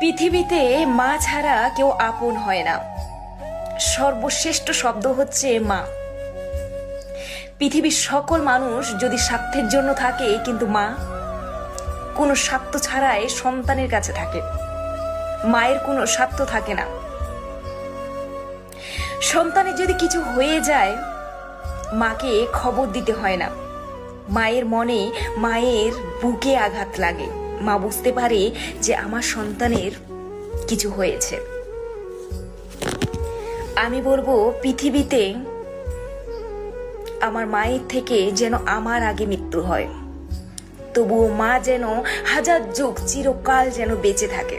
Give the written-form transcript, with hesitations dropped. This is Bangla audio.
পৃথিবীতে মা ছাড়া কেউ আপন হয় না। সর্বশ্রেষ্ঠ শব্দ হচ্ছে মা। পৃথিবীর সকল মানুষ যদি স্বার্থের জন্য থাকে, কিন্তু মা কোনো স্বার্থ ছাড়াই সন্তানের কাছে থাকে। মায়ের কোনো স্বার্থ থাকে না। সন্তানের যদি কিছু হয়ে যায়, মাকে খবর দিতে হয় না। মায়ের মনে, মায়ের বুকে আঘাত লাগে। মা বুঝতে পারে যে আমার সন্তানের কিছু হয়েছে। আমি বলবো, পৃথিবীতে আমার মায়ের থেকে যেন আমার আগে মৃত্যু হয়, তবুও মা যেন হাজার যুগ চিরকাল যেন বেঁচে থাকে।